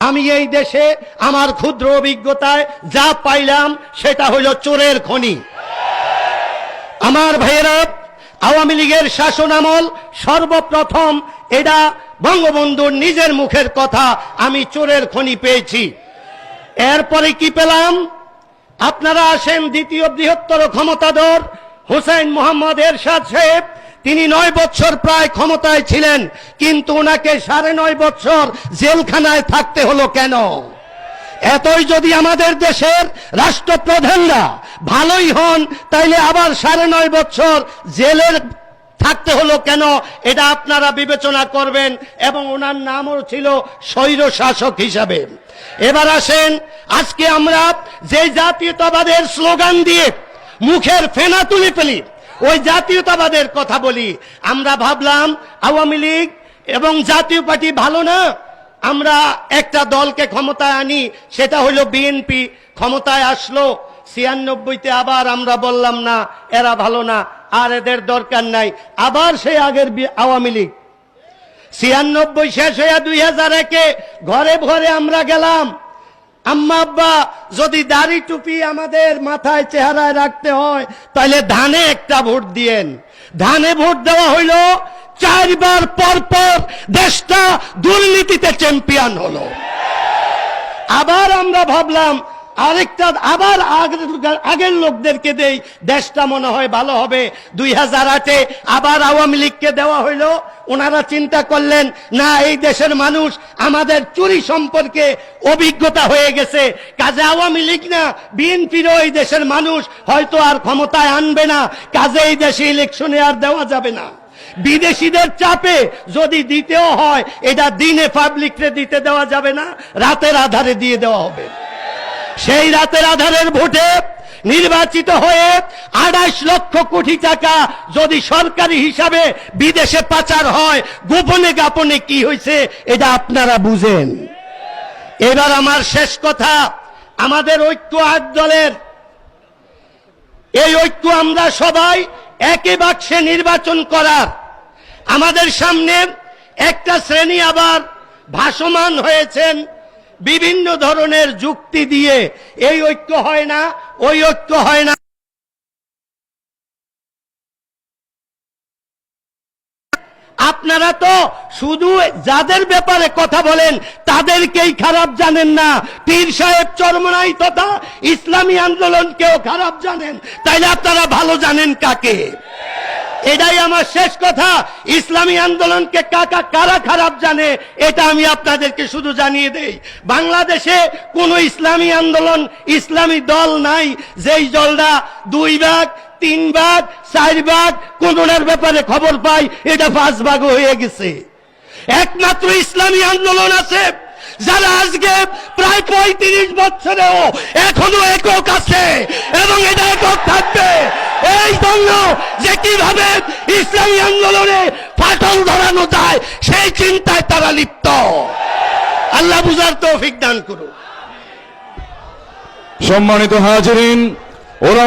আমি এই দেশে আমার ক্ষুদ্র অভিজ্ঞতায় যা পাইলাম সেটা হলো চোরের খনি। আমার ভাইয়েরা, আওয়ামী লীগের শাসন আমল সর্বপ্রথম এটা বঙ্গবন্ধুর নিজের মুখের কথা, আমি চোরের খনি পেয়েছি। এরপরে কি পেলাম? আপনারা আসেন দ্বিতীয় বৃহত্তর ক্ষমতাধর হুসাইন মোহাম্মদ এরশাদ সাহেব, তিনি 9 বছর প্রায় ক্ষমতায় ছিলেন, কিন্তু ওনাকে 9.5 বছর জেলখানায় থাকতে হলো কেন? এতই যদি আমাদের দেশের রাষ্ট্রপ্রধানরা ভালোই হন, তাইলে আবার 9.5 বছর জেলের থাকতে হলো কেন? এটা আপনারা বিবেচনা করবেন। এবং ওনার নামও ছিল স্বৈর শাসক হিসাবে। এবার আসেন, আজকে আমরা যে জাতীয়তাবাদের স্লোগান দিয়ে মুখের ফেনা তুলে ফেলি, ওই জাতীয়তাবাদের কথা বলি। আমরা ভাবলাম আওয়ামী লীগ এবং জাতীয় পার্টি ভালো না, আমরা একটা দলকে ক্ষমতায় আনি, সেটা হলো বিএনপি। ক্ষমতায় আসলো 96-তে, আবার আমরা বললাম না এরা ভালো না, আর এদের দরকার নাই, আবার সেই আগের আওয়ামী লীগ। 96 শেষ হয়ে 2001-এ ঘরে ঘরে আমরা গেলাম। আম্মা আব্বা, যদি দাড়ি টুপি আমাদের মাথায় চেহারায় রাখতে হয় তাহলে ধানে একটা ভোট দিয়েন। ধানে ভোট দেওয়া হইল, 4 বার পর পর দেশটা দুর্নীতিতে চ্যাম্পিয়ন হলো। আবার আমরা ভাবলাম আরেকটা, আবার আগের লোকদেরকে দেই, দেশটা মনে হয় ভালো হবে। 2008-এ আবার আওয়ামী লীগকে দেওয়া হইলো। ওনারা চিন্তা করলেন না, এই দেশের মানুষ আমাদের চুরি সম্পর্কে অভিজ্ঞতা হয়ে গেছে, কাজে আওয়ামী লীগ না বিএনপিরও এই দেশের মানুষ হয়তো আর ক্ষমতায় আনবে না, কাজে এই দেশে ইলেকশনে আর দেওয়া যাবে না। বিদেশিদের চাপে যদি দিতেও হয়, এটা দিনে পাবলিকরে দিতে দেওয়া যাবে না, রাতের আধারে দিয়ে দেওয়া হবে। সেই রাতের আধারের ভোটে নির্বাচিত হয়ে 28 লক্ষ কোটি টাকা যদি সরকারি হিসাবে বিদেশে পাচার হয়, গোপনে গোপনে কি হয়েছে এটা আপনারা বুঝেন। এবার আমার শেষ কথা, আমাদের ঐক্য 8 দলের, এই ঐক্য আমরা সবাই একই বাক্সে নির্বাচন করার। আমাদের সামনে একটা শ্রেণী আবার ভাসমান হয়েছেন বিভিন্ন ধরনের যুক্তি দিয়ে, এই ঐক্য হয় না, ওই ঐক্য হয় না। আপনারা তো শুধু যাদের ব্যাপারে কথা বলেন তাদেরকেই খারাপ জানেন না, পীর সাহেব চরমনাই তথা ইসলামী আন্দোলনকেও খারাপ জানেন, তাইলে আপনারা ভালো জানেন কাকে? এটাই আমার শেষ কথা। ইসলামী আন্দোলনকে কারা খারাপ জানে এটা আমি আপনাদেরকে শুধু জানিয়ে দেই। বাংলাদেশে কোন ইসলামী আন্দোলন, ইসলামী দল নাই যেই দলটা 2 ভাগ 3 ভাগ 4 ভাগ কোনটার ব্যাপারে খবর পাই এটা 5 ভাগ হয়ে গেছে। একমাত্র ইসলামী আন্দোলন আছে যারা আজকে প্রায় 35 বছরেও এখনো একক আছে এবং এটা একক থাকবে। এই জন্য যে কিভাবে ইসলামী আন্দোলনে ফাটল ধরানো যায় সেই চিন্তায় তারা লিপ্ত। আল্লাহ বুঝার তৌফিক দান করুন। সম্মানিত হাজিরিন, ওরা